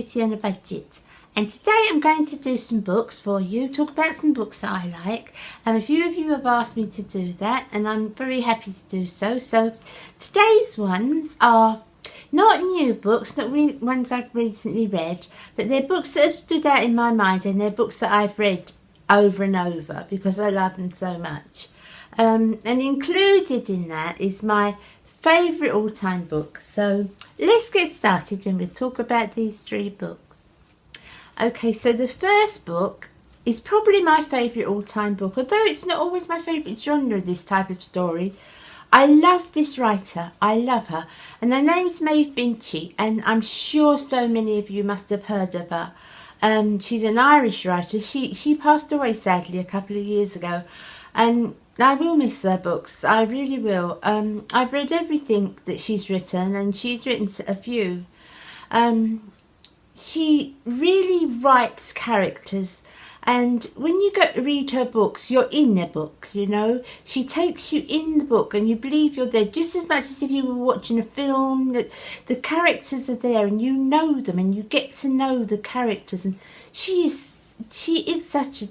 Beauty on a Budget, and today I'm going to do some books for you, talk about some books that I like, and a few of you have asked me to do that and I'm very happy to do so. So today's ones are not new books, not ones I've recently read, but they're books that have stood out in my mind, and they're books that I've read over and over because I love them so much. And included in that is my favourite all-time book. So let's get started and we'll talk about these three books. Okay, so the first book is probably my favourite all-time book, although it's not always my favourite genre, this type of story. I love this writer, I love her, and her name's Maeve Binchy, and I'm sure so many of you must have heard of her. She's an Irish writer. She passed away sadly a couple of years ago, and I will miss her books, I really will. I've read everything that she's written, and she's written a few. She really writes characters, and when you go to read her books, you're in the book, you know. She takes you in the book and you believe you're there just as much as if you were watching a film. That the characters are there and you know them and you get to know the characters. And she was such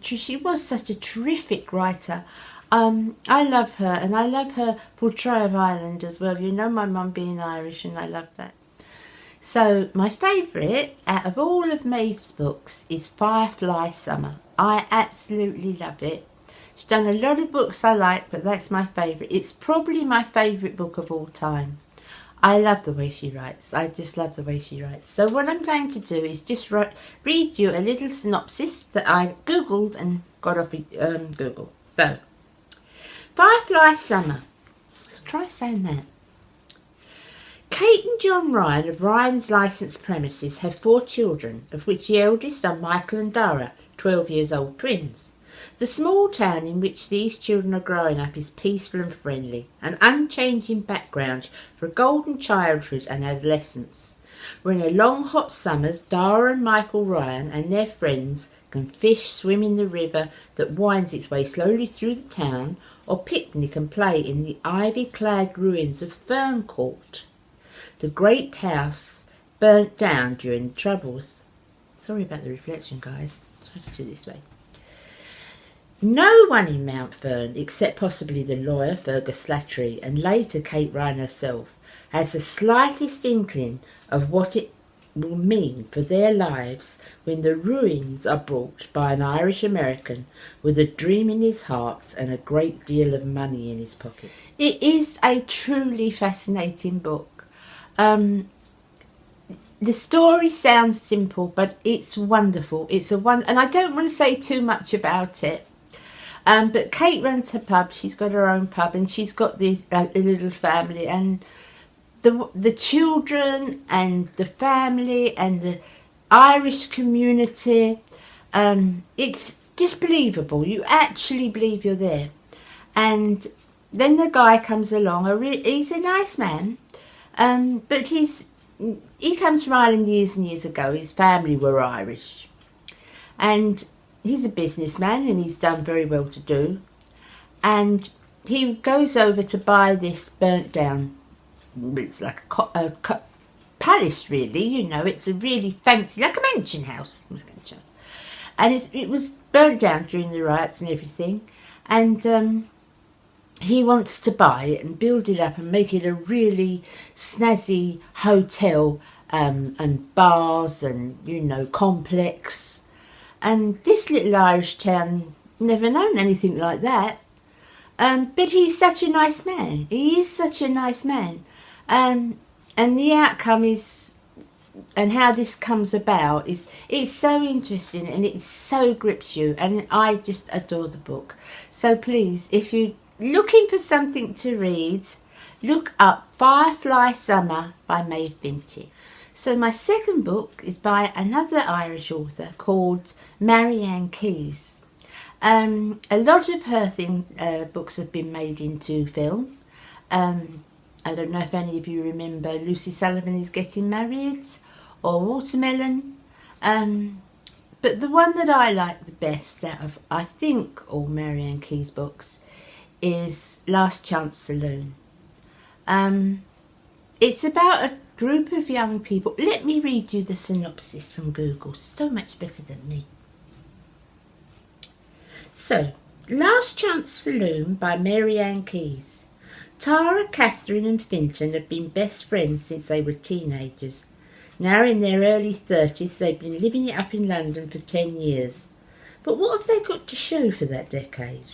a terrific writer. I love her, and I love her portrayal of Ireland as well. You know, my mum being Irish, and I love that. So my favourite out of all of Maeve's books is Firefly Summer. I absolutely love it. She's done a lot of books I like, but that's my favourite. It's probably my favourite book of all time. I love the way she writes. I just love the way she writes. So what I'm going to do is just read you a little synopsis that I googled and got off Google. So, Firefly Summer. Try saying that. Kate and John Ryan of Ryan's licensed premises have 4 children, of which the eldest are Michael and Dara, 12 years old twins. The small town in which these children are growing up is peaceful and friendly, an unchanging background for a golden childhood and adolescence, where in the long hot summers Dara and Michael Ryan and their friends can fish, swim in the river that winds its way slowly through the town, or picnic and play in the ivy-clad ruins of Fern Court, the great house burnt down during the Troubles. Sorry about the reflection, guys. Try to do it this way. No one in Mount Fern, except possibly the lawyer Fergus Slattery and later Kate Ryan herself, has the slightest inkling of what it will mean for their lives when the ruins are brought by an Irish American with a dream in his heart and a great deal of money in his pocket. It is a truly fascinating book. The story sounds simple, but it's wonderful. And I don't want to say too much about it. But Kate runs her pub. She's got her own pub, and she's got this a little family, and the children and the family and the Irish community. It's just believable. You actually believe you're there. And then the guy comes along. He's a nice man, but he comes from Ireland years and years ago. His family were Irish, and he's a businessman and he's done very well to do. And he goes over to buy this burnt down. It's like a palace, really. You know, it's a really fancy, like a mansion house. And it was burnt down during the riots and everything. And he wants to buy it and build it up and make it a really snazzy hotel and bars and, you know, complex. And this little Irish town never known anything like that. But he's such a nice man. He is such a nice man. And the outcome is, and how this comes about is, it's so interesting and it so grips you. And I just adore the book. So please, if you're looking for something to read, look up Firefly Summer by Maeve Binchy. So my second book is by another Irish author called Marian Keyes. A lot of her books have been made into film. I don't know if any of you remember Lucy Sullivan is Getting Married or Watermelon. But the one that I like the best out of, I think, all Marian Keyes books is Last Chance Saloon. It's about group of young people. Let me read you the synopsis from Google. So much better than me. So, Last Chance Saloon by Marian Keyes. Tara, Catherine and Finton have been best friends since they were teenagers. Now in their early 30s, they've been living it up in London for 10 years. But what have they got to show for that decade?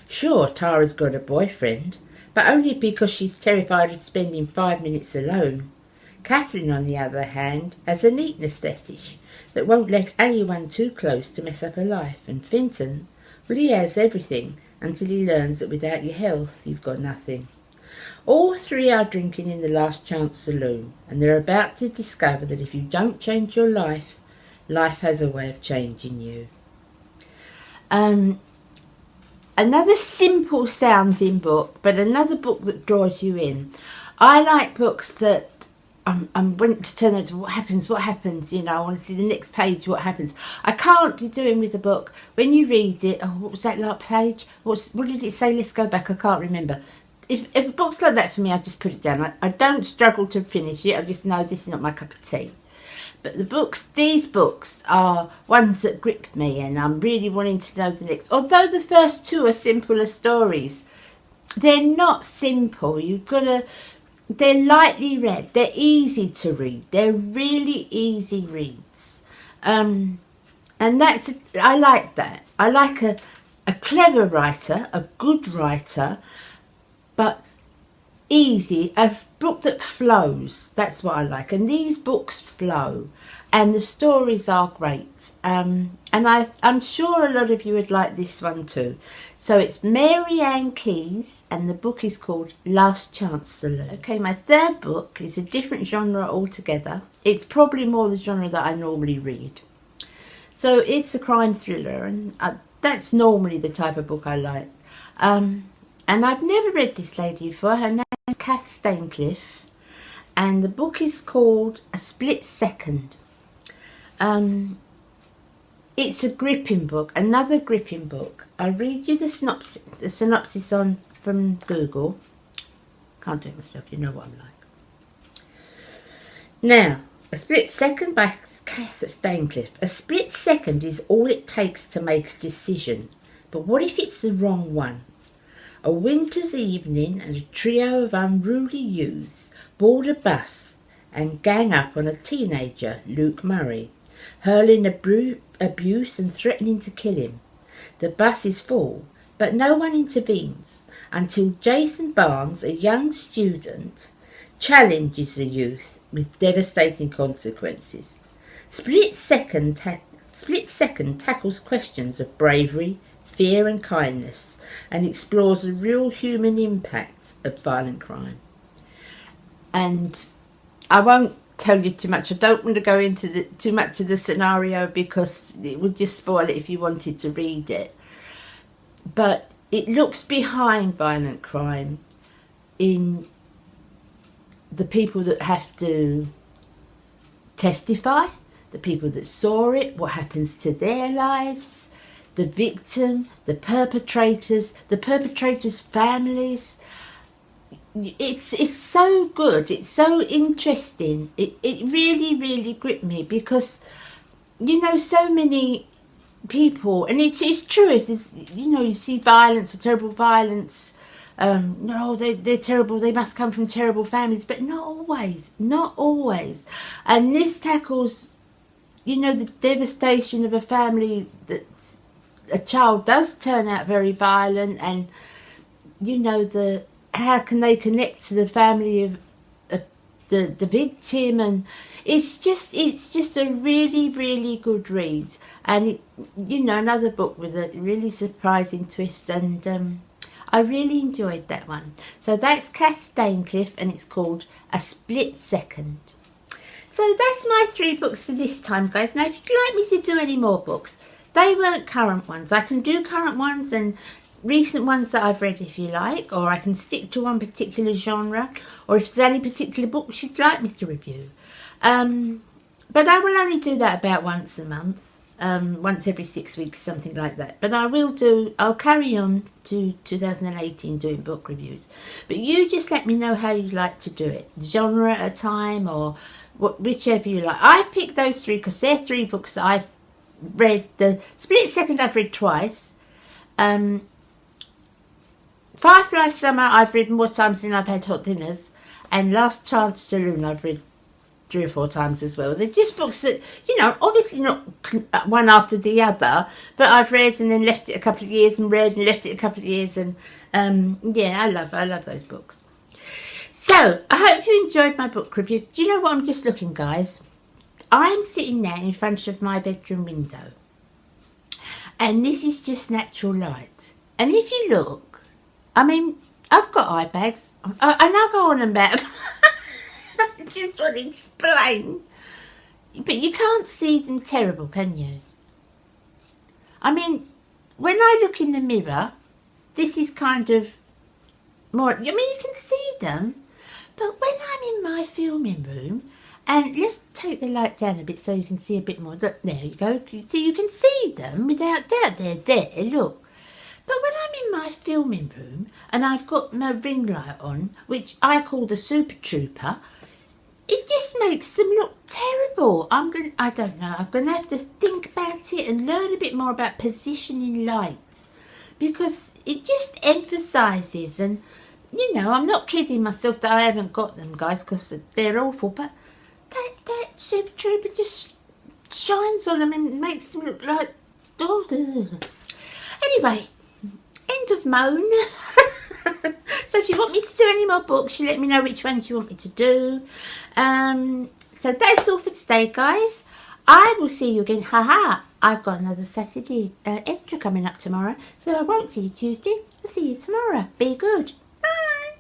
Sure, Tara's got a boyfriend, but only because she's terrified of spending 5 minutes alone. Catherine, on the other hand, has a neatness fetish that won't let anyone too close to mess up her life. And Finton, well, he has everything until he learns that without your health, you've got nothing. All three are drinking in the Last Chance Saloon, and they're about to discover that if you don't change your life, life has a way of changing you. Another simple sounding book, but another book that draws you in. I like books that I'm wanting to turn into what happens, you know, I want to see the next page, what happens. I can't be doing with a book, when you read it, oh, what was that like page? What did it say? Let's go back, I can't remember. If a book's like that for me, I just put it down. I don't struggle to finish it, I just know this is not my cup of tea. But these books are ones that grip me, and I'm really wanting to know the next. Although the first two are simpler stories, they're not simple. They're lightly read. They're easy to read. They're really easy reads. And I like that. I like a clever writer, a good writer, but easy, a book that flows. That's what I like. And these books flow, and the stories are great. And I'm sure a lot of you would like this one too. So it's Marian Keyes, and the book is called Last Chance Saloon. Okay, my third book is a different genre altogether. It's probably more the genre that I normally read. So it's a crime thriller, and that's normally the type of book I like. And I've never read this lady before. Her name is Cath Staincliffe, and the book is called A Split Second. It's a gripping book, another gripping book. I'll read you the synopsis from Google. Can't do it myself, you know what I'm like. Now, A Split Second by Cath Staincliffe. A split second is all it takes to make a decision. But what if it's the wrong one? A winter's evening, and a trio of unruly youths board a bus and gang up on a teenager, Luke Murray, hurling abuse and threatening to kill him. The bus is full, but no one intervenes until Jason Barnes, a young student, challenges the youth with devastating consequences. Split Second tackles questions of bravery, fear and kindness, and explores the real human impact of violent crime. And I won't tell you too much. I don't want to go into too much of the scenario, because it would just spoil it if you wanted to read it. But it looks behind violent crime in the people that have to testify, the people that saw it, what happens to their lives, the victim, the perpetrators' families. It's so good. It's so interesting. It really, really gripped me, because, you know, so many people, and it's true, if there's, you know, you see violence or terrible violence, no, they're terrible, they must come from terrible families, but not always. And this tackles, you know, the devastation of a family that a child does turn out very violent, and, you know, how can they connect to the family of the victim, and it's just a really, really good read. And you know, another book with a really surprising twist, and I really enjoyed that one. So that's Cath Staincliffe, and it's called A Split Second. So that's my 3 books for this time, guys. Now, if you'd like me to do any more books, they weren't current ones. I can do current ones and recent ones that I've read if you like, or I can stick to one particular genre, or if there's any particular books you'd like me to review. But I will only do that about once a month. once every 6 weeks, something like that. But I'll carry on to 2018 doing book reviews. But you just let me know how you like to do it, genre at a time, or whichever you like. I picked those three because they're three books that I've read. The Split Second I've read twice. Firefly Summer I've read more times than I've had hot dinners, and Last Chance Saloon I've read 3 or 4 times as well. They're just books that, you know, obviously not one after the other, but I've read and then left it a couple of years and read and left it a couple of years, and yeah, I love those books. So I hope you enjoyed my book review. Do you know what I'm just looking, guys? I'm sitting there in front of my bedroom window, and this is just natural light. And if you look, I mean, I've got eye bags, and I'll go on about them. I just want to explain. But you can't see them terrible, can you? I mean, when I look in the mirror, this is kind of more, I mean, you can see them. But when I'm in my filming room, and let's take the light down a bit so you can see a bit more. Look, there you go. So you can see them without doubt. They're there, look. But when I'm in my filming room and I've got my ring light on, which I call the Super Trooper, it just makes them look terrible. I don't know. I'm going to have to think about it and learn a bit more about positioning light, because it just emphasises, and, you know, I'm not kidding myself that I haven't got them, guys, because they're awful, but that Super Trooper just shines on them and makes them look like... Anyway, end of moan. So if you want me to do any more books, you let me know which ones you want me to do. So that's all for today, guys. I will see you again. Haha, I've got another Saturday extra coming up tomorrow, so I won't see you Tuesday. I'll see you tomorrow. Be good. Bye.